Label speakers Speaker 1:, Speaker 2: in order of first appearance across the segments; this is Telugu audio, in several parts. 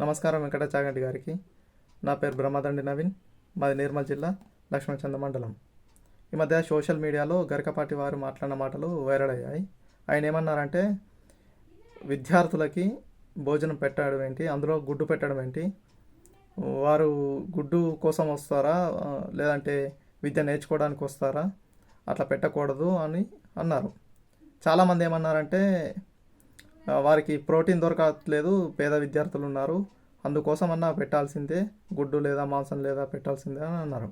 Speaker 1: నమస్కారం వెంకటాచాగంటి గారికి. నా పేరు బ్రహ్మదండి నవీన్. మాది నిర్మల్ జిల్లా లక్ష్మణచంద మండలం. ఈ మధ్య సోషల్ మీడియాలో గరికపాటి వారు మాట్లాడిన మాటలు వైరల్ అయ్యాయి. ఆయన ఏమన్నారంటే విద్యార్థులకి భోజనం పెట్టడం ఏంటి, అందులో గుడ్డు పెట్టడం ఏంటి, వారు గుడ్డు కోసం వస్తారా లేదంటే విద్య నేర్చుకోవడానికి వస్తారా, అట్లా పెట్టకూడదు అని అన్నారు. చాలామంది ఏమన్నారంటే వారికి ప్రోటీన్ దొరకట్లేదు, పేద విద్యార్థులు ఉన్నారు, అందుకోసమన్నా పెట్టాల్సిందే, గుడ్డు లేదా మాంసం లేదా పెట్టాల్సిందే అని అన్నారు.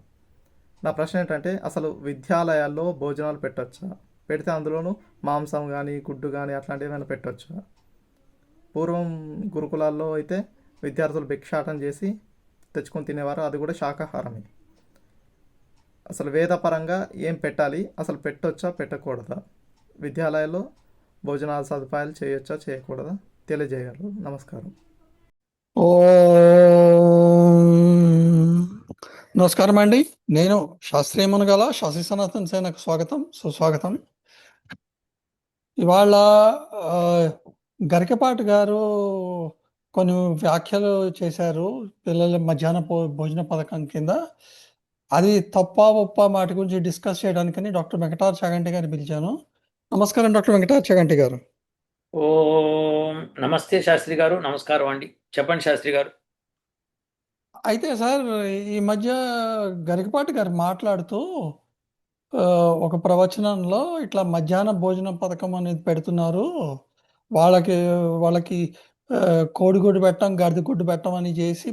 Speaker 1: నా ప్రశ్న ఏంటంటే అసలు విద్యాలయాల్లో భోజనాలు పెట్టొచ్చా, పెడితే అందులోనూ మాంసం కానీ గుడ్డు కానీ అట్లాంటివి ఏమైనా పెట్టొచ్చా? పూర్వం గురుకులాల్లో అయితే విద్యార్థులు భిక్షాటన చేసి తెచ్చుకొని తినేవారు, అది కూడా శాకాహారమే. అసలు వేదపరంగా ఏం పెట్టాలి, అసలు పెట్టొచ్చా పెట్టకూడదా, విద్యాలయాల్లో భోజనాల సదుపాయాలు చేయొచ్చా చేయకూడదా తెలియజేయాలి. నమస్కారం.
Speaker 2: ఓ నమస్కారం అండి. నేను శాస్త్రీయ మునగాల శాస్త్రీ సనాతన సేనకు స్వాగతం సుస్వాగతం. ఇవాళ ఆ, గరికపాటి గారు కొన్ని వ్యాఖ్యలు చేశారు పిల్లల మధ్యాహ్న భోజన పథకం కింద. అది తప్ప ఒప్ప మాట గురించి డిస్కస్ చేయడానికని డాక్టర్ వెంకటార్ చాగంటి గారిని పిలిచాను. నమస్కారం డాక్టర్ వెంకటార్ చాగంటి గారు.
Speaker 3: ఓం నమస్తే శాస్త్రి గారు. నమస్కారం అండి. చెప్పండి శాస్త్రి గారు.
Speaker 2: అయితే సార్, ఈ మధ్య గరికపాటి గారు మాట్లాడుతూ ఆ, ఒక ప్రవచనంలో ఇట్లా మధ్యాహ్న భోజన పథకం అనేది పెడుతున్నారు, వాళ్ళకి వాళ్ళకి కోడిగుడ్డు పెట్టడం గడిదగుడ్డు పెట్టడం అని చేసి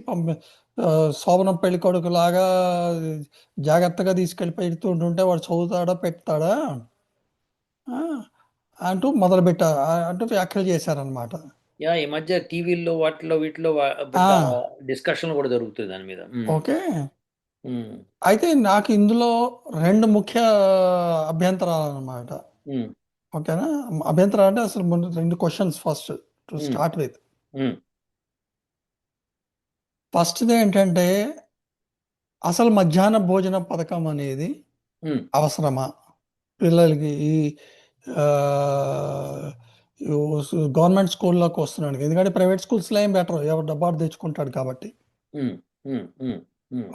Speaker 2: శోభనం పెళ్లి కొడుకు లాగా జాగ్రత్తగా తీసుకెళ్ళి పెడుతుంటుంటే వాడు చదువుతాడా పెడతాడా ఆ, అంటూ అంటూ వ్యాఖ్యలు చేశారనమాట.
Speaker 3: యా ఈ మధ్య టీవీల్లో వాటిలో వీటిలో డిస్కషన్ కూడా జరుగుతుంది దాని మీద.
Speaker 2: ఓకే. అయితే నాకు ఇందులో రెండు ముఖ్య అభ్యంతరాలు అన్నమాట. ఓకేనా? అభ్యంతరాలు అంటే అసలు ముందు రెండు questions first to start with. ఫస్ట్ది ఏంటంటే అసలు మధ్యాహ్న భోజన పథకం అనేది అవసరమా పిల్లలకి? ఈ గవర్నమెంట్ స్కూల్లోకి వస్తున్నాడు, ఎందుకంటే ప్రైవేట్ స్కూల్స్లో ఏం బెటర్, ఎవరు డబ్బాటు తెచ్చుకుంటాడు కాబట్టి.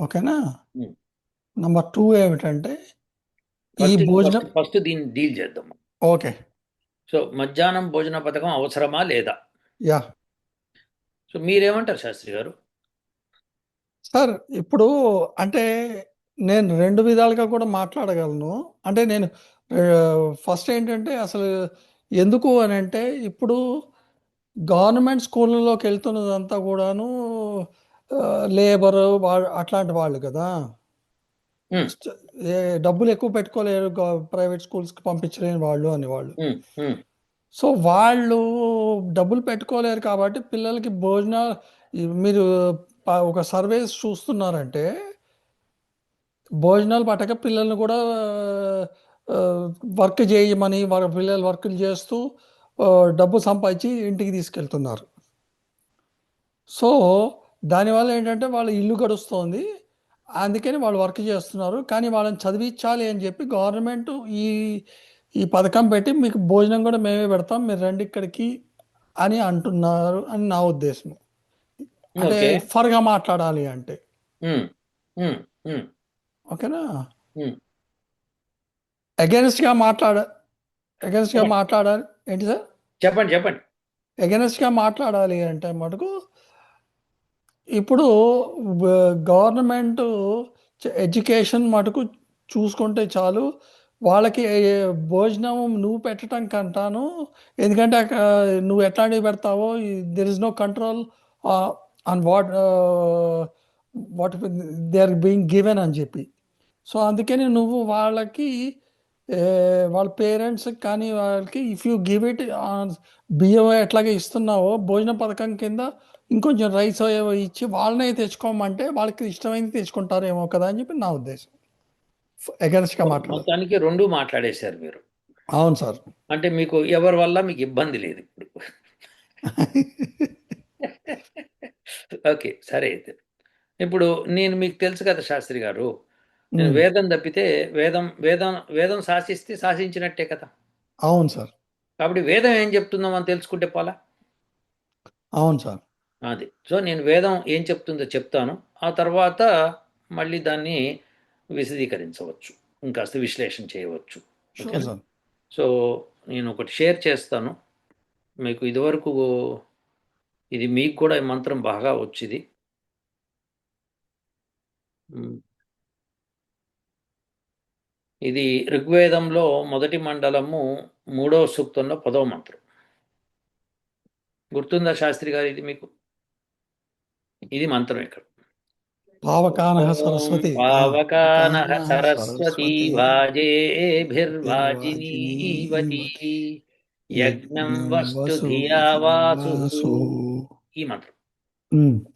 Speaker 2: ఓకేనా? నంబర్ 2 ఏమిటంటే ఈ భోజనం
Speaker 3: ఫస్ట్ దీన్ని డీల్ చేద్దాం.
Speaker 2: ఓకే.
Speaker 3: సో మధ్యాహ్నం భోజన పథకం అవసరమా లేదా?
Speaker 2: యా.
Speaker 3: సో మీరేమంటారు శాస్త్రి గారు?
Speaker 2: సార్, ఇప్పుడు అంటే నేను రెండు విధాలుగా కూడా మాట్లాడగలను. అంటే నేను ఫస్ట్ ఏంటంటే అసలు ఎందుకు అని అంటే ఇప్పుడు గవర్నమెంట్ స్కూళ్ళలోకి వెళ్తున్నదంతా కూడాను లేబర్ వాళ్ళు అట్లాంటి వాళ్ళు కదా, డబ్బులు ఎక్కువ పెట్టుకోలేరు, ప్రైవేట్ స్కూల్స్కి పంపించలేని వాళ్ళు అని వాళ్ళు. సో వాళ్ళు డబ్బులు పెట్టుకోలేరు కాబట్టి పిల్లలకి భోజనాలు, మీరు ఒక సర్వేస్ చూస్తున్నారంటే భోజనాలు పట్టక పిల్లల్ని కూడా వర్క్ చేయమని వాళ్ళ పిల్లలు వర్కులు చేస్తూ డబ్బు సంపాదించి ఇంటికి తీసుకెళ్తున్నారు. సో దానివల్ల ఏంటంటే వాళ్ళ ఇల్లు గడుస్తోంది, అందుకని వాళ్ళు వర్క్ చేస్తున్నారు. కానీ వాళ్ళని చదివించాలి అని చెప్పి గవర్నమెంట్ ఈ ఈ పథకం పెట్టి మీకు భోజనం కూడా మేమే పెడతాం, మీరు రండి ఇక్కడికి అని అంటున్నారు అని నా ఉద్దేశం. అంటే ఫర్గా మాట్లాడాలి అంటే. ఓకేనా? అగెన్స్ట్ గా మాట్లాడాలి ఏంటి సార్?
Speaker 3: చెప్పండి.
Speaker 2: అగెన్స్ట్ గా మాట్లాడాలి అంటే మటుకు ఇప్పుడు గవర్నమెంట్ ఎడ్యుకేషన్ మటుకు చూసుకుంటే చాలు, వాళ్ళకి భోజనం నువ్వు పెట్టడం కంటాను, ఎందుకంటే నువ్వు ఎట్లాంటివి పెడతావో there is no control on what they are being given అని చెప్పి. సో అందుకని నువ్వు వాళ్ళకి వాళ్ళ పేరెంట్స్ కానీ వాళ్ళకి ఇఫ్ యూ గివ్ ఇట్ బియ్యం ఎట్లాగే ఇస్తున్నావో భోజన పథకం కింద ఇంకొంచెం రైస్ ఏవో ఇచ్చి వాళ్ళనే తెచ్చుకోమంటే వాళ్ళకి ఇష్టమైంది తెచ్చుకుంటారేమో కదా అని చెప్పి నా ఉద్దేశం. అగెన్స్ట్గా
Speaker 3: మొత్తానికి రెండు మాట్లాడేశారు మీరు.
Speaker 2: అవును సార్.
Speaker 3: అంటే మీకు ఎవరి వల్ల మీకు ఇబ్బంది లేదు ఇప్పుడు. ఓకే, సరే. అయితే ఇప్పుడు నేను మీకు తెలుసు కదా శాస్త్రి గారు, నేను వేదం తప్పితే వేదం వేదం వేదం శాసిస్తే శాసించినట్టే కదా.
Speaker 2: అవును సార్.
Speaker 3: కాబట్టి వేదం ఏం చెప్తుందో మనం తెలుసుకుంటే పోలా.
Speaker 2: అవును సార్.
Speaker 3: అది. సో నేను వేదం ఏం చెప్తుందో చెప్తాను. ఆ తర్వాత మళ్ళీ దాన్ని విశదీకరించవచ్చు. ఇంకాస్త విశ్లేషణ చేయవచ్చు.
Speaker 2: షూర్
Speaker 3: ఓకేనా?
Speaker 2: సార్.
Speaker 3: సో నేను ఒకటి షేర్ చేస్తాను. మీకు ఇదివరకు ఇది మీకు కూడా ఈ మంత్రం బాగా వచ్చింది. ఇది ఋగ్వేదంలో మొదటి మండలము 3వ సూక్తంలో 10వ మంత్రం. గుర్తుందా శాస్త్రి గారు ఇది మీకు? ఇది మంత్రం ఇక్కడ.
Speaker 2: పావకానః
Speaker 3: ఓం
Speaker 2: సరస్వతి
Speaker 3: పావకానః
Speaker 2: పావకానః
Speaker 3: సరస్వతీ
Speaker 2: సరస్వతి
Speaker 3: వాజేభిర్వాజినీవతి యజ్ఞం వస్తు ధియా వాసు.
Speaker 2: వాసు.
Speaker 3: ఈ మంత్రం.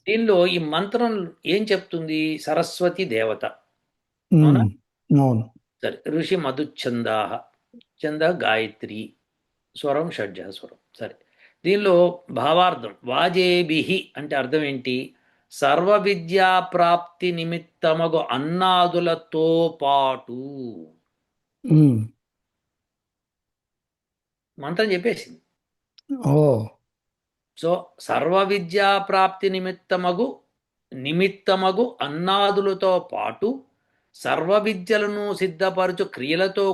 Speaker 3: దీనిలో ఈ మంత్రం ఏం చెప్తుంది? సరస్వతి దేవత. అవునా?
Speaker 2: అవును.
Speaker 3: సరే. ఋషి మధుచ్ఛందాహ. ఛంద గాయత్రి. స్వరం షడ్జ స్వరం. సరే. దీనిలో భావార్థం వాజేభిహి అంటే అర్థం ఏంటి? సర్వ విద్యా ప్రాప్తి నిమిత్తమగు అన్నాదులతో పాటు. మంత్రం చెప్పేసింది.
Speaker 2: ఓ
Speaker 3: సో సర్వ విద్యా ప్రాప్తి నిమిత్తమగు అన్నాదులతో పాటు సర్వ విద్యలను సిద్ధపరచు క్రియలతో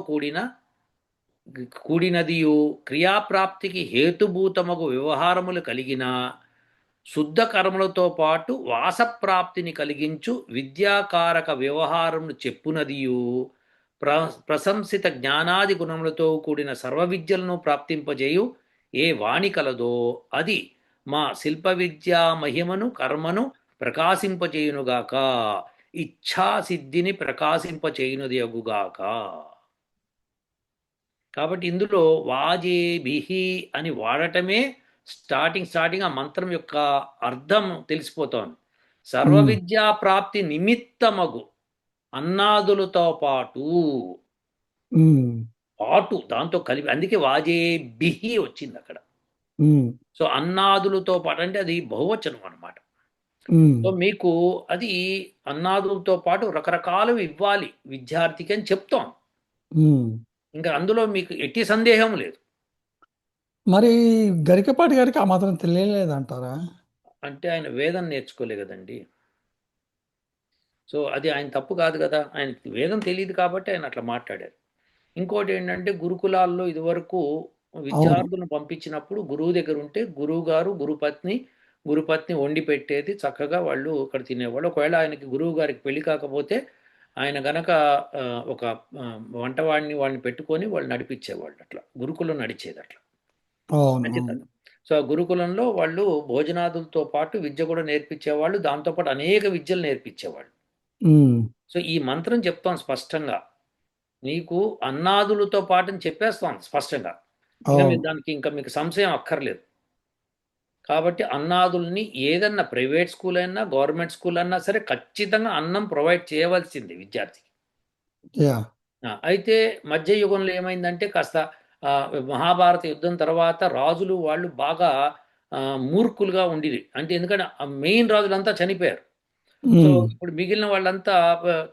Speaker 3: కూడినదియు క్రియాప్రాప్తికి హేతుభూతమగు వ్యవహారములు కలిగిన శుద్ధ కర్మలతో పాటు వాసప్రాప్తిని కలిగించు విద్యాకారక వ్యవహారమును చెప్పునదియు ప్రశంసిత జ్ఞానాది గుణములతో కూడిన సర్వ విద్యలను ప్రాప్తింపజేయు ఏ వాణి కలదో అది మా శిల్ప విద్యా మహిమను కర్మను ప్రకాశింపచేయునుగాక, ఇచ్ఛాసిద్ధిని ప్రకాశింపచేయునది అగుగాక. కాబట్టి ఇందులో వాజేభిహి అని వాడటమే స్టార్టింగ్ ఆ మంత్రం యొక్క అర్థం తెలిసిపోతోంది. సర్వ విద్యా ప్రాప్తి నిమిత్తమగు అన్నాదులతో పాటు దాంతో కలిపి, అందుకే వాజేభిహి వచ్చింది అక్కడ. సో అన్నాదులతో పాటు అంటే అది బహువచనం అనమాట. సో మీకు అది అన్నాదులతో పాటు రకరకాలు ఇవ్వాలి విద్యార్థికి అని చెప్తాం. ఇంకా అందులో మీకు ఎట్టి సందేహం లేదు.
Speaker 2: మరి గరికపాటి గారికి ఆ మాత్రం తెలియలేదంటారా?
Speaker 3: అంటే ఆయన వేదం నేర్చుకోలే కదండి. సో అది ఆయన తప్పు కాదు కదా. ఆయనకి వేదం తెలియదు కాబట్టి ఆయన అట్లా మాట్లాడారు. ఇంకోటి ఏంటంటే గురుకులాల్లో ఇదివరకు విద్యార్థులను పంపించినప్పుడు గురువు దగ్గర ఉంటే గురువు గురుపత్ని వండి పెట్టేది, చక్కగా వాళ్ళు ఇక్కడ తినేవాళ్ళు. ఒకవేళ ఆయనకి గురువు గారికి పెళ్లి కాకపోతే ఆయన గనక ఒక వాళ్ళని పెట్టుకొని వాళ్ళు నడిపించేవాళ్ళు. అట్లా గురుకులం నడిచేది అట్లా. సో ఆ గురుకులంలో వాళ్ళు భోజనాదులతో పాటు విద్య కూడా నేర్పించేవాళ్ళు, దాంతోపాటు అనేక విద్యలు నేర్పించేవాళ్ళు. సో ఈ మంత్రం చెప్తాం స్పష్టంగా, నీకు అన్నాదులతో పాటు చెప్పేస్తాం స్పష్టంగా. దానికి ఇంకా మీకు సంశయం అక్కర్లేదు. కాబట్టి అన్నాదుల్ని ఏదన్నా ప్రైవేట్ స్కూల్ అయినా గవర్నమెంట్ స్కూల్ అన్నా సరే ఖచ్చితంగా అన్నం ప్రొవైడ్ చేయవలసింది విద్యార్థికి. అయితే మధ్యయుగంలో ఏమైందంటే కాస్త మహాభారత యుద్ధం తర్వాత రాజులు వాళ్ళు బాగా మూర్ఖులుగా ఉండిరి. అంటే ఎందుకంటే మెయిన్ రాజులంతా చనిపోయారు. సో ఇప్పుడు మిగిలిన వాళ్ళంతా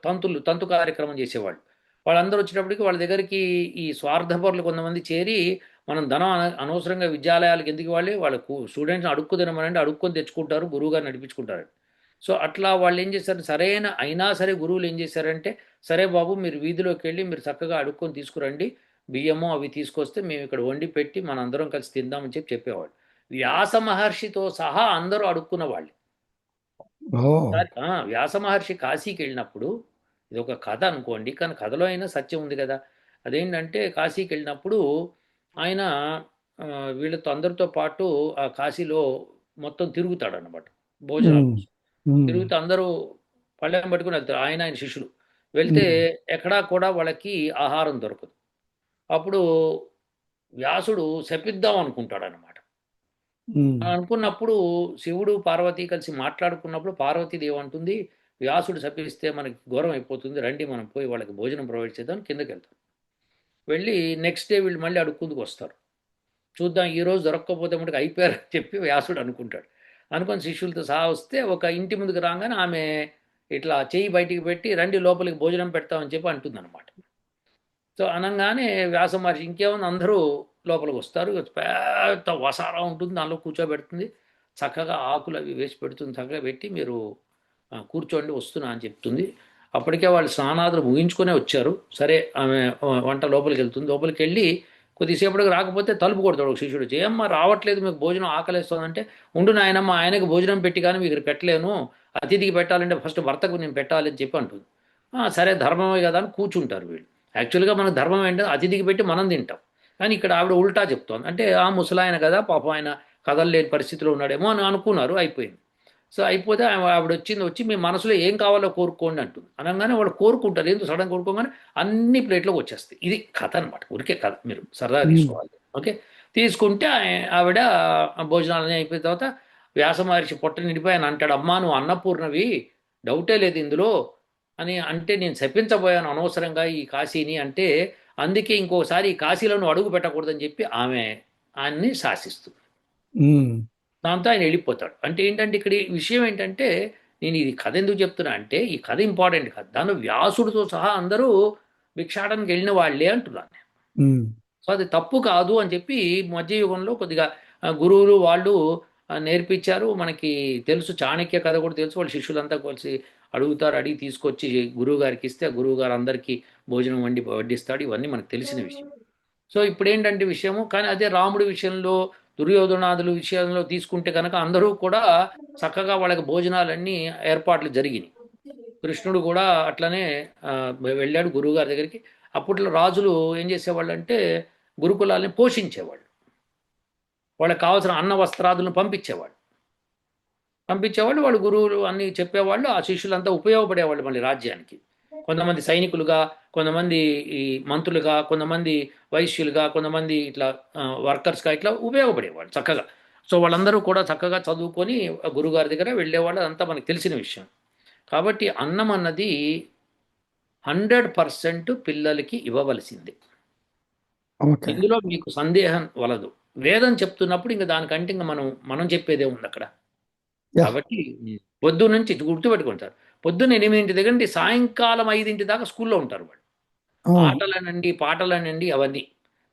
Speaker 3: తంతు కార్యక్రమం చేసేవాళ్ళు. వాళ్ళందరూ వచ్చేటప్పటికి వాళ్ళ దగ్గరికి ఈ స్వార్థపరులు కొంతమంది చేరి, మనం ధనం అనవసరంగా విద్యాలయాలకు ఎందుకు వాళ్ళకు స్టూడెంట్స్ని అడుక్కు తినమనంటే అడుక్కొని తెచ్చుకుంటారు, గురువుగారు నడిపించుకుంటారు. సో అట్లా వాళ్ళు ఏం చేశారు, అయినా సరే గురువులు ఏం చేశారంటే, సరే బాబు మీరు వీధిలోకి వెళ్ళి మీరు చక్కగా అడుక్కొని తీసుకురండి, బియ్యము అవి తీసుకొస్తే మేము ఇక్కడ వండి పెట్టి మనందరం కలిసి తిందామని చెప్పేవాళ్ళు. వ్యాస మహర్షితో సహా అందరూ అడుక్కున్న వాళ్ళు. వ్యాస మహర్షి కాశీకి వెళ్ళినప్పుడు, ఇది ఒక కథ అనుకోండి కానీ కథలో అయినా సత్యం ఉంది కదా. అదేంటంటే కాశీకి వెళ్ళినప్పుడు ఆయన వీళ్ళతో అందరితో పాటు ఆ కాశీలో మొత్తం తిరుగుతాడు అన్నమాట. భోజనాలు తిరుగుతూ అందరూ పళ్ళెం పట్టుకుని వెళ్తారు, ఆయన శిష్యులు వెళ్తే ఎక్కడా కూడా వాళ్ళకి ఆహారం దొరకదు. అప్పుడు వ్యాసుడు శపిద్దాం అనుకుంటాడు అన్నమాట. అనుకున్నప్పుడు శివుడు పార్వతి కలిసి మాట్లాడుకున్నప్పుడు పార్వతీదేవి అంటుంది, వ్యాసుడు శపిస్తే మనకి ఘోరం అయిపోతుంది, రండి మనం పోయి వాళ్ళకి భోజనం ప్రొవైడ్ చేద్దాం. కిందకి వెళ్తాం. వెళ్ళి నెక్స్ట్ డే వీళ్ళు మళ్ళీ అడుక్కుందుకు వస్తారు. చూద్దాం ఈరోజు దొరక్కపోతే మనకి అయిపోయారని చెప్పి వ్యాసుడు అనుకుంటాడు. అనుకొని శిష్యులతో సహా వస్తే ఒక ఇంటి ముందుకు రాగానే ఆమె ఇట్లా చెయ్యి బయటికి పెట్టి, రండి లోపలికి భోజనం పెడతామని చెప్పి అంటుందన్నమాట. సో అనగానే వ్యాస మహర్షి ఇంకేముంది అందరూ లోపలికి వస్తారు. పెద్ద వసారా ఉంటుంది, దానిలో కూర్చోబెడుతుంది, చక్కగా ఆకులు అవి వేసి పెడుతుంది, చక్కగా పెట్టి మీరు కూర్చోండి వస్తున్నా అని చెప్తుంది. అప్పటికే వాళ్ళు స్నానాదులు ముగించుకునే వచ్చారు. సరే ఆమె వంట లోపలికి వెళ్తుంది. లోపలికి వెళ్ళి కొద్దిసేపటికి రాకపోతే తలుపు కొడతాడు ఒక శిష్యుడు వచ్చి. ఏమ్మా రావట్లేదు, మీకు భోజనం ఆకలిస్తుందంటే, ఉండు నాయనమ్మ, ఆయనకు భోజనం పెట్టి కానీ మీకు ఇక్కడ పెట్టలేను, అతిథికి పెట్టాలంటే ఫస్ట్ భర్తకు నేను పెట్టాలి అని చెప్పి అంటుంది. సరే ధర్మమే కదా అని కూర్చుంటారు వీళ్ళు. యాక్చువల్గా మనకు ధర్మం ఏంటంటే అతిథికి పెట్టి మనం తింటాం, కానీ ఇక్కడ ఆవిడ ఉల్టా చెప్తోంది. అంటే ఆ ముసలాయన కదా పాపం, ఆయన కదలలేని పరిస్థితిలో ఉన్నాడేమో అని అనుకున్నారు, అయిపోయింది. సో అయిపోతే ఆవిడ వచ్చి మీ మనసులో ఏం కావాలో కోరుకోండి అంటుంది. అనగానే వాళ్ళు కోరుకుంటారు, ఎందుకు సడన్ కోరుకోగానే అన్ని ప్లేట్లోకి వచ్చేస్తాయి. ఇది కథ అనమాట, ఊరికే కథ, మీరు సరదా తీసుకోవాలి. ఓకే, తీసుకుంటే ఆవిడ భోజనాలన్నీ అయిపోయిన తర్వాత వ్యాస మహర్షి పొట్ట నిండిపోయి ఆయన అంటాడు, అమ్మా నువ్వు అన్నపూర్ణవి, డౌటే లేదు ఇందులో అని. అంటే నేను శపించబోయాను అనవసరంగా ఈ కాశీని అంటే, అందుకే ఇంకోసారి ఈ కాశీలో నువ్వు అడుగు పెట్టకూడదని చెప్పి ఆమె ఆయన్ని శాసిస్తుంది. దాంతో ఆయన వెళ్ళిపోతాడు. అంటే ఏంటంటే ఇక్కడ ఈ విషయం ఏంటంటే, నేను ఇది కథ ఎందుకు చెప్తున్నా అంటే, ఈ కథ ఇంపార్టెంట్ కాదు, దానిలో వ్యాసుడితో సహా అందరూ భిక్షాటనకి వెళ్ళిన వాళ్ళే అంటున్నాను నేను. సో అది తప్పు కాదు అని చెప్పి మధ్యయుగంలో కొద్దిగా గురువులు వాళ్ళు నేర్పించారు. మనకి తెలుసు, చాణక్య కథ కూడా తెలుసు. వాళ్ళ శిష్యులంతా కలిసి అడుగుతారు, అడిగి తీసుకొచ్చి గురువు గారికి ఇస్తే ఆ గురువు గారు అందరికీ భోజనం వడ్డిస్తాడు. ఇవన్నీ మనకు తెలిసిన విషయం. సో ఇప్పుడు ఏంటంటే విషయము, కానీ అదే రాముడి విషయంలో, దుర్యోధనాదుల విషయంలో తీసుకుంటే కనుక అందరూ కూడా చక్కగా వాళ్ళకి భోజనాలన్నీ ఏర్పాట్లు జరిగినాయి. కృష్ణుడు కూడా అట్లనే వెళ్ళాడు గురువుగారి దగ్గరికి. అప్పట్లో రాజులు ఏం చేసేవాళ్ళు అంటే గురుకులాల్ని పోషించేవాళ్ళు, వాళ్ళకి కావాల్సిన అన్న వస్త్రాదులను పంపించేవాళ్ళు. వాళ్ళు గురువులు అన్ని చెప్పేవాళ్ళు, ఆ శిష్యులంతా ఉపయోగపడేవాళ్ళు మళ్ళీ రాజ్యానికి. కొంతమంది సైనికులుగా, కొంతమంది ఈ మంత్రులుగా, కొంతమంది వైశ్యులుగా, కొంతమంది ఇట్లా వర్కర్స్గా ఇట్లా ఉపయోగపడేవాళ్ళు చక్కగా. సో వాళ్ళందరూ కూడా చక్కగా చదువుకొని గురుగారి దగ్గర వెళ్ళేవాళ్ళు, అదంతా మనకు తెలిసిన విషయం. కాబట్టి అన్నం అన్నది 100% పిల్లలకి ఇవ్వవలసిందే, ఇందులో మీకు సందేహం వలదు. వేదం చెప్తున్నప్పుడు ఇంకా దానికంటే ఇంకా మనం చెప్పేదే ఉంది అక్కడ. కాబట్టి పొద్దు నుంచి గుర్తుపెట్టుకుంటారు, పొద్దున్న 8 దగ్గర నుండి సాయంకాలం 5 దాకా స్కూల్లో ఉంటారు వాళ్ళు. ఆటలనండి, పాటలనండి, అవన్నీ.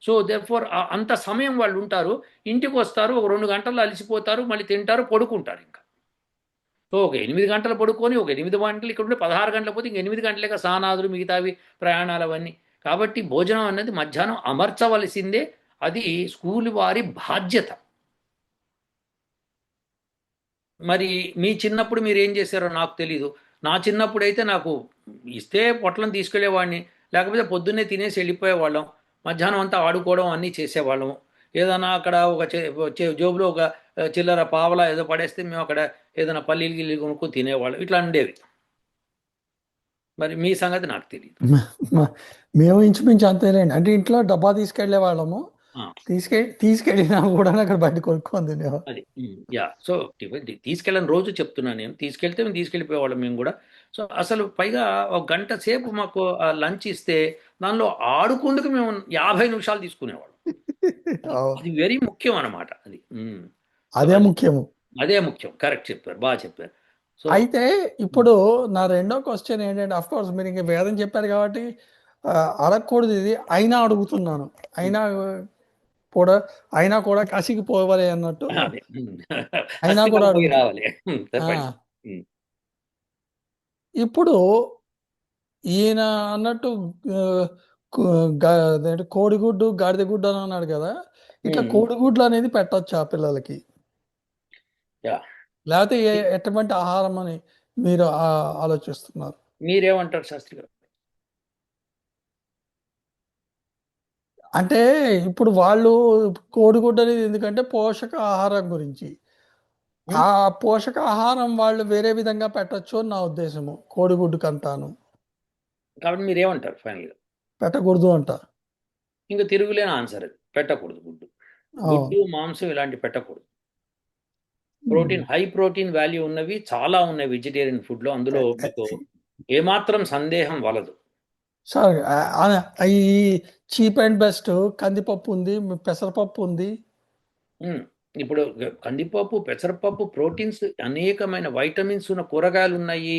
Speaker 3: సో దేర్ఫోర్ అంత సమయం వాళ్ళు ఉంటారు. ఇంటికి వస్తారు, ఒక 2 గంటల్లో అలసిపోతారు, మళ్ళీ తింటారు, పడుకుంటారు. ఇంకా సో ఒక 8 గంటలు పడుకొని ఒక 8 గంటలు ఇక్కడ ఉండి 16 గంటలు పోతే ఇంక 8 గంటలేక స్నానాదులు, మిగతావి ప్రయాణాలు అవన్నీ. కాబట్టి భోజనం అనేది మధ్యాహ్నం అమర్చవలసిందే, అది స్కూల్ వారి బాధ్యత. మరి మీ చిన్నప్పుడు మీరు ఏం చేశారో నాకు తెలీదు. నా చిన్నప్పుడు అయితే నాకు ఇస్తే పొట్లం తీసుకెళ్లేవాడిని, లేకపోతే పొద్దున్నే తినేసి వెళ్ళిపోయేవాళ్ళం. మధ్యాహ్నం అంతా ఆడుకోవడం అన్నీ చేసేవాళ్ళము. ఏదైనా అక్కడ ఒక జోబులో ఒక చిల్లర పావలా ఏదో పడేస్తే మేము అక్కడ ఏదైనా పల్లీలు గిల్లీలు కొనుక్కొని తినేవాళ్ళం. ఇట్లా ఉండేవి. మరి మీ సంగతి నాకు తెలియదు.
Speaker 2: మేము ఇంచుమించు అంతేనండి. అంటే ఇంట్లో డబ్బా తీసుకెళ్లే వాళ్ళము, తీసుకెళ్ళినా కూడా అక్కడ బయట కొనుక్కొని తినేవాళ్ళం.
Speaker 3: అది యా. సో తీసుకెళ్ళని రోజు చెప్తున్నాను నేను, తీసుకెళ్తే మేము తీసుకెళ్ళిపోయేవాళ్ళం మేము కూడా. సో అసలు పైగా ఒక గంట సేపు మాకు లంచ్ ఇస్తే దానిలో ఆడుకుందుకు మేము 50 నిమిషాలు తీసుకునేవాళ్ళం. అది వెరీ ముఖ్యం అన్నమాట. అది
Speaker 2: అదే ముఖ్యము,
Speaker 3: అదే ముఖ్యం. కరెక్ట్ చెప్పారు, బాగా చెప్పారు. సో
Speaker 2: అయితే ఇప్పుడు నా రెండో క్వశ్చన్ ఏంటంటే, అఫ్ కోర్స్ మీరు ఇంకా వేదం చెప్పారు కాబట్టి అడగకూడదు ఇది, అయినా అడుగుతున్నాను. అయినా కూడా కాశీకి పోవాలి అన్నట్టు, అయినా కూడా
Speaker 3: రావాలి.
Speaker 2: ఇప్పుడు ఈయన అన్నట్టు కోడిగుడ్డు గాడిద గుడ్డు అని అన్నాడు కదా, ఇట్లా కోడిగుడ్లు అనేది పెట్టొచ్చా పిల్లలకి, లేకపోతే ఎటువంటి ఆహారం అని మీరు ఆలోచిస్తున్నారు?
Speaker 3: మీరేమంటారు శాస్త్రి గారు?
Speaker 2: అంటే ఇప్పుడు వాళ్ళు కోడిగుడ్డు అనేది ఎందుకంటే పోషక ఆహారం గురించి, ఆ పోషకాహారం వాళ్ళు వేరే విధంగా పెట్టొచ్చు అని నా ఉద్దేశము, కోడిగుడ్డు కంటాను.
Speaker 3: కాబట్టి మీరేమంటారు ఫైనల్గా?
Speaker 2: పెట్టకూడదు అంట.
Speaker 3: ఇంకా తిరుగులేని ఆన్సర్ అది, పెట్టకూడదు. గుడ్డు మాంసం ఇలాంటి పెట్టకూడదు. ప్రోటీన్, హై ప్రోటీన్ వాల్యూ ఉన్నవి చాలా ఉన్నాయి వెజిటేరియన్ ఫుడ్లో, అందులో మీకు ఏమాత్రం సందేహం వలదు.
Speaker 2: సార్ ఈ చీప్ అండ్ బెస్ట్ కందిపప్పు ఉంది, పెసరపప్పు ఉంది.
Speaker 3: ఇప్పుడు కందిపప్పు, పెసరపప్పు, ప్రోటీన్స్, అనేకమైన వైటమిన్స్ ఉన్న కూరగాయలు ఉన్నాయి.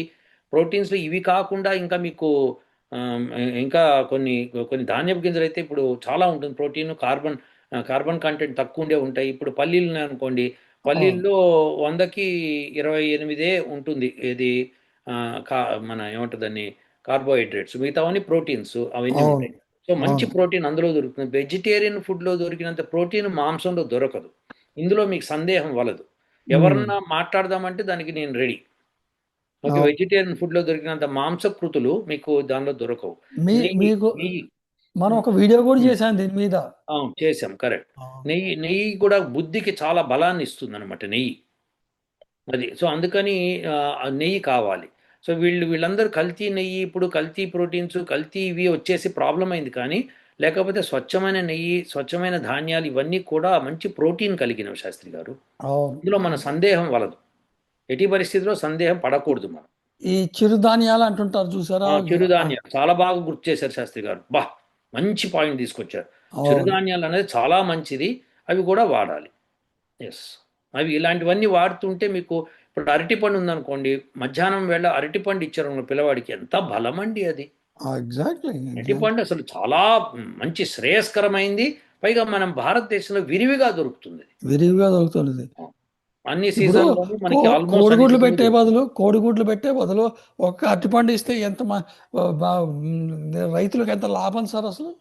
Speaker 3: ప్రోటీన్స్ ఇవి కాకుండా ఇంకా మీకు ఇంకా కొన్ని ధాన్యపు గింజలు అయితే ఇప్పుడు చాలా ఉంటుంది ప్రోటీన్, కార్బన్ కంటెంట్ తక్కువ ఉండే ఉంటాయి. ఇప్పుడు పల్లీలు అనుకోండి, పల్లీల్లో 100కి 28 ఉంటుంది. ఇది ఆ, కా మన ఏమంటుందని కార్బోహైడ్రేట్స్, మిగతావన్నీ ప్రోటీన్స్ అవన్నీ
Speaker 2: అవును
Speaker 3: ఉంటాయి. సో మంచి
Speaker 2: అవును
Speaker 3: ప్రోటీన్ అందులో దొరుకుతుంది. వెజిటేరియన్ ఫుడ్లో దొరికినంత ప్రోటీన్ మాంసంలో దొరకదు. ఇందులో మీకు సందేహం వలదు.
Speaker 2: ఉమ్,
Speaker 3: ఎవరన్నా మాట్లాడదామంటే దానికి నేను రెడీ. ఓకే,
Speaker 2: అవును.
Speaker 3: వెజిటేరియన్ ఫుడ్లో దొరికినంత మాంసకృతులు మీకు దానిలో దొరకవు. నెయ్యి
Speaker 2: మీకు
Speaker 3: నెయ్యి
Speaker 2: మనం
Speaker 3: ఉమ్,
Speaker 2: ఒక వీడియో కూడా
Speaker 3: ఉమ్,
Speaker 2: చేశాం దీని మీద.
Speaker 3: అవును చేసాం, కరెక్ట్.
Speaker 2: ఆ,
Speaker 3: నెయ్యి నెయ్యి కూడా బుద్ధికి చాలా బలాన్ని ఇస్తుంది అనమాట నెయ్యి. అది సో అందుకని ఆ నెయ్యి కావాలి. సో వీళ్ళందరూ కల్తీ నెయ్యి, ఇప్పుడు కల్తీ ప్రోటీన్స్, కల్తీ ఇవి వచ్చేసి ప్రాబ్లం అయింది. కానీ లేకపోతే స్వచ్ఛమైన నెయ్యి, స్వచ్ఛమైన ధాన్యాలు ఇవన్నీ కూడా మంచి ప్రోటీన్ కలిగినవి శాస్త్రి గారు.
Speaker 2: అవును.
Speaker 3: ఇందులో మన సందేహం వలదు. ఎట్టి పరిస్థితిలో సందేహం పడకూడదు మనం.
Speaker 2: ఈ చిరుధాన్యాలు అంటుంటారు చూసారా?
Speaker 3: చిరుధాన్యాలు చాలా బాగా గుర్తు చేశారు శాస్త్రి గారు. బా, మంచి పాయింట్ తీసుకొచ్చారు.
Speaker 2: అవును.
Speaker 3: చిరుధాన్యాలు అనేది చాలా మంచిది. అవి కూడా వాడాలి. ఎస్. అవి ఇలాంటివన్నీ వాడుతుంటే మీకు ఇప్పుడు అరటిపండు ఉందనుకోండి, మధ్యాహ్నం వేళ అరటిపండు ఇచ్చారు పిల్లవాడికి, ఎంత బలమండి అది.
Speaker 2: Exactly exactly.
Speaker 3: అరటిపండు అసలు చాలా మంచి శ్రేయస్కరమైంది. పైగా మనం భారతదేశంలో విరివిగా దొరుకుతుంది.
Speaker 2: విరివిగా దొరుకుతున్నది.
Speaker 3: అన్ని
Speaker 2: ఇప్పుడు
Speaker 3: సీజన్లోనూ మనకి ఆల్మోస్ట్ అన్ని
Speaker 2: కోడిగుడ్లు
Speaker 3: సీజన్లు
Speaker 2: పెట్టే
Speaker 3: దొరుకుతుంది.
Speaker 2: బదులు ఒక అరటిపండు ఇస్తే ఎంత రైతులకు ఎంత లాభం సార్ అసలు?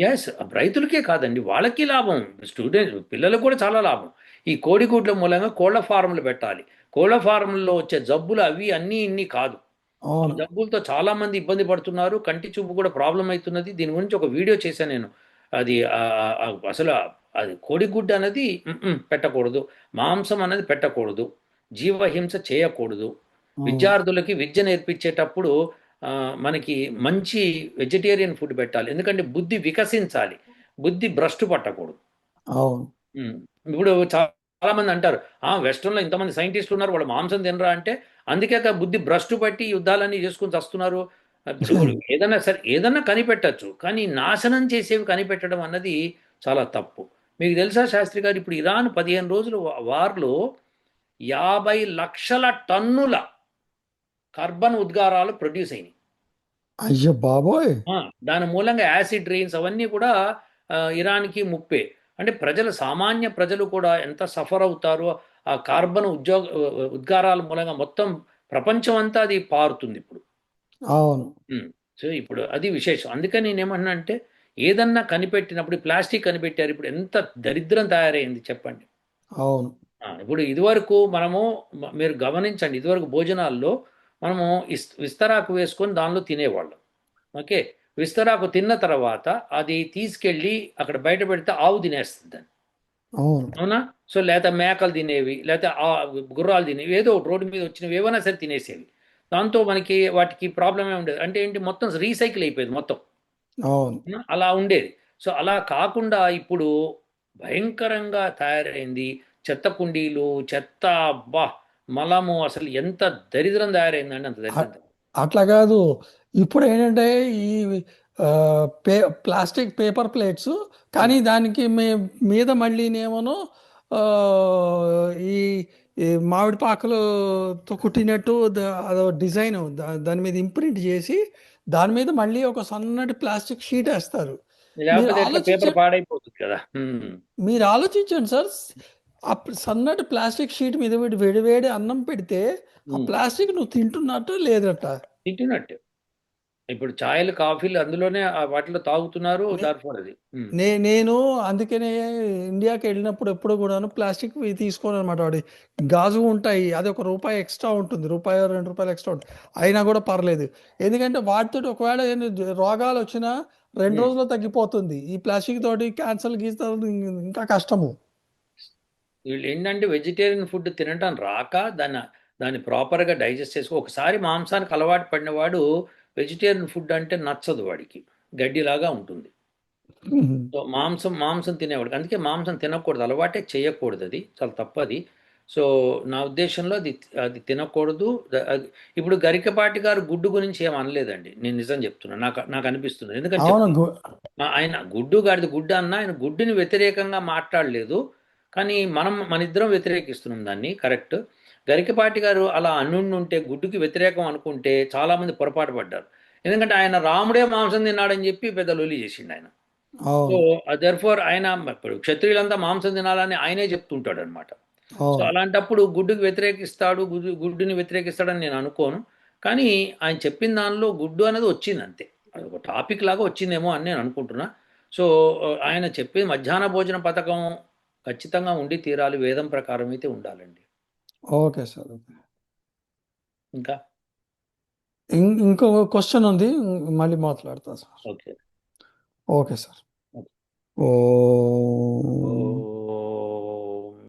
Speaker 3: ఎస్, రైతులకే కాదండి, వాళ్ళకి లాభం. స్టూడెంట్ పిల్లలకు కూడా చాలా లాభం. ఈ కోడిగుడ్ల మూలంగా కోళ్ల ఫారంలు పెట్టాలి. కోళ్ల ఫారంలో వచ్చే జబ్బులు అవి అన్నీ ఇన్ని కాదు. ఆ
Speaker 2: అవును.
Speaker 3: జబ్బులతో చాలా మంది ఇబ్బంది పడుతున్నారు. కంటి చూపు కూడా ప్రాబ్లం అవుతున్నది. దీని గురించి ఒక వీడియో చేశాను నేను. అది అసలు అది కోడిగుడ్డు అనేది పెట్టకూడదు. మాంసం అనేది పెట్టకూడదు. జీవహింస చేయకూడదు.
Speaker 2: అవును.
Speaker 3: విద్యార్థులకి విద్య నేర్పించేటప్పుడు మనకి మంచి వెజిటేరియన్ ఫుడ్ పెట్టాలి. ఎందుకంటే బుద్ధి వికసించాలి. బుద్ధి భ్రష్టు పట్టకూడదు.
Speaker 2: అవును.
Speaker 3: ఉమ్. ఇప్పుడు చాలా మంది అంటారు, వెస్ట్రన్లో ఇంతమంది సైంటిస్టులు ఉన్నారు, వాళ్ళు మాంసం తినరా అంటే, అందుకే బుద్ధి భ్రష్టు పట్టి యుద్ధాలన్నీ చేసుకుని వస్తున్నారు. ఇప్పుడు ఏదైనా సరే ఏదన్నా కనిపెట్టచ్చు, కానీ నాశనం చేసేవి కనిపెట్టడం అన్నది చాలా తప్పు. మీకు తెలుసా శాస్త్రి గారు, ఇప్పుడు ఇరాన్ 15 రోజులు వార్లో 50 లక్షల టన్నుల కార్బన్ ఉద్గారాలు ప్రొడ్యూస్ అయినాయి.
Speaker 2: అయ్యో బాబోయ్.
Speaker 3: ఆ, దాని మూలంగా యాసిడ్ రెయిన్స్ అవన్నీ కూడా ఇరాన్కి ముప్పే. అంటే సామాన్య ప్రజలు కూడా ఎంత సఫర్ అవుతారో. ఆ కార్బన్ ఉద్గారాల మూలంగా మొత్తం ప్రపంచం అంతా అది పారుతుంది ఇప్పుడు.
Speaker 2: అవును.
Speaker 3: ఉమ్. సో ఇప్పుడు అది విశేషం. అందుకని నేనేమన్నా అంటే, ఏదన్నా కనిపెట్టినప్పుడు ప్లాస్టిక్ కనిపెట్టారు, ఇప్పుడు ఎంత దరిద్రం తయారైంది చెప్పండి.
Speaker 2: అవును.
Speaker 3: ఇప్పుడు ఇదివరకు మీరు గమనించండి, ఇదివరకు భోజనాల్లో మనము విస్తరాకు వేసుకొని దానిలో తినేవాళ్ళం. ఓకే, విస్తరాకు తిన్న తర్వాత అది తీసుకెళ్ళి అక్కడ బయట పెడితే ఆవు తినేస్తుంది దాన్ని.
Speaker 2: అవును.
Speaker 3: అవునా? సో లేకపోతే మేకలు తినేవి, లేకపోతే గుర్రాలు తినేవి, ఏదో ఒకటి రోడ్డు మీద వచ్చినవి ఏవైనా సరే తినేసేవి. దాంతో మనకి వాటికి ప్రాబ్లమే ఉండేది. అంటే ఏంటి, మొత్తం రీసైకిల్ అయిపోయేది మొత్తం.
Speaker 2: అవును.
Speaker 3: అలా ఉండేది. సో అలా కాకుండా ఇప్పుడు భయంకరంగా తయారైంది. చెత్త కుండీలు, చెత్త, అబ్బా, మలము, అసలు ఎంత దరిద్రం తయారైందండి, అంత
Speaker 2: అ-
Speaker 3: దరిద్రం.
Speaker 2: అట్లా కాదు. ఇప్పుడు ఏంటంటే ఈ ఆ, పే ప్లాస్టిక్ పేపర్ ప్లేట్స్, కానీ దానికి మీద మళ్ళీనేమోను ఆ, ఈ ఈ మామిడి పాకలతో కుట్టినట్టు అదో డిజైన్ దాని మీద ఇంప్రింట్ చేసి దాని మీద మళ్ళీ ఒక సన్నటి ప్లాస్టిక్ షీట్ వేస్తారు. మీరు
Speaker 3: లేకపోతే ఎట్లా పేపర్
Speaker 2: ఆలోచించండి.
Speaker 3: పాడైపోతుంది కదా.
Speaker 2: మీరు ఆలోచించండి సార్. ఆ సన్నటి ప్లాస్టిక్ షీట్ మీద వేడి వేడి అన్నం పెడితే ఆ ప్లాస్టిక్ నువ్వు తింటున్నట్టు లేదట.
Speaker 3: తింటున్నట్టు. ఇప్పుడు ఛాయలు, కాఫీలు అందులోనే వాటిలో తాగుతున్నారు. దానిఫోర్ అది.
Speaker 2: నేను అందుకనే ఇండియాకి వెళ్ళినప్పుడు ఎప్పుడు కూడాను ప్లాస్టిక్ తీసుకోను అనమాట. వాడి గాజు ఉంటాయి, అది ₹1 ఎక్స్ట్రా ఉంటుంది, రూపాయి ₹2 ఎక్స్ట్రా ఉంటుంది, అయినా కూడా పర్లేదు. ఎందుకంటే వాటితో ఒకవేళ రోగాలు వచ్చినా 2 రోజుల్లో తగ్గిపోతుంది. ఈ ప్లాస్టిక్ తోటి క్యాన్సర్ గీస్తారు, ఇంకా కష్టము.
Speaker 3: వీళ్ళు ఏంటంటే వెజిటేరియన్ ఫుడ్ తినటం రాక దాన్ని ప్రాపర్గా డైజెస్ట్ చేసుకో. ఒకసారి మాంసానికి అలవాటు పడినవాడు వెజిటేరియన్ ఫుడ్ అంటే నచ్చదు వాడికి, గడ్డిలాగా ఉంటుంది. సో మాంసం తినేవాడు, అందుకే మాంసం తినకూడదు, అలవాటే చేయకూడదు, అది చాలా తప్పది. సో నా ఉద్దేశంలో అది అది తినకూడదు. ఇప్పుడు గరికపాటి గారు గుడ్డు గురించి ఏం అనలేదండి, నేను నిజం చెప్తున్నాను. నాకు అనిపిస్తుంది. ఎందుకంటే
Speaker 2: అవును.
Speaker 3: ఆయన గాడిది గుడ్డు అన్న, ఆయన గుడ్డుని వ్యతిరేకంగా మాట్లాడలేదు. కానీ మన ఇద్దరం వ్యతిరేకిస్తున్నాం దాన్ని, కరెక్ట్. గరికపాటి గారు అలా ఉంటే, గుడ్డుకి వ్యతిరేకం అనుకుంటే చాలామంది పొరపాటు పడ్డారు. ఎందుకంటే ఆయన రాముడే మాంసం తిన్నాడని చెప్పి పెద్ద లొల్లి చేసిండు ఆయన. సో
Speaker 2: అవును.
Speaker 3: దెర్ఫోర్ ఆయన ఇప్పుడు క్షత్రియులంతా మాంసం తినాలని ఆయనే చెప్తుంటాడు అనమాట. సో
Speaker 2: అవును.
Speaker 3: అలాంటప్పుడు గుడ్డుకి వ్యతిరేకిస్తాడు, గుడ్డుని వ్యతిరేకిస్తాడని నేను అనుకోను. కానీ ఆయన చెప్పిన దానిలో గుడ్డు అనేది వచ్చింది అంతే. అది ఒక టాపిక్ లాగా వచ్చిందేమో అని నేను అనుకుంటున్నా. సో ఆయన చెప్పే మధ్యాహ్న భోజన పథకం ఖచ్చితంగా ఉండి తీరాలి. వేదం ప్రకారం అయితే ఉండాలండి.
Speaker 2: Okay sir.
Speaker 3: ఇంకా
Speaker 2: ఇంకో క్వశ్చన్ ఉంది, మళ్ళీ మాట్లాడతా sir.
Speaker 3: Okay.
Speaker 2: Okay sir.
Speaker 3: Okay.
Speaker 2: ఓ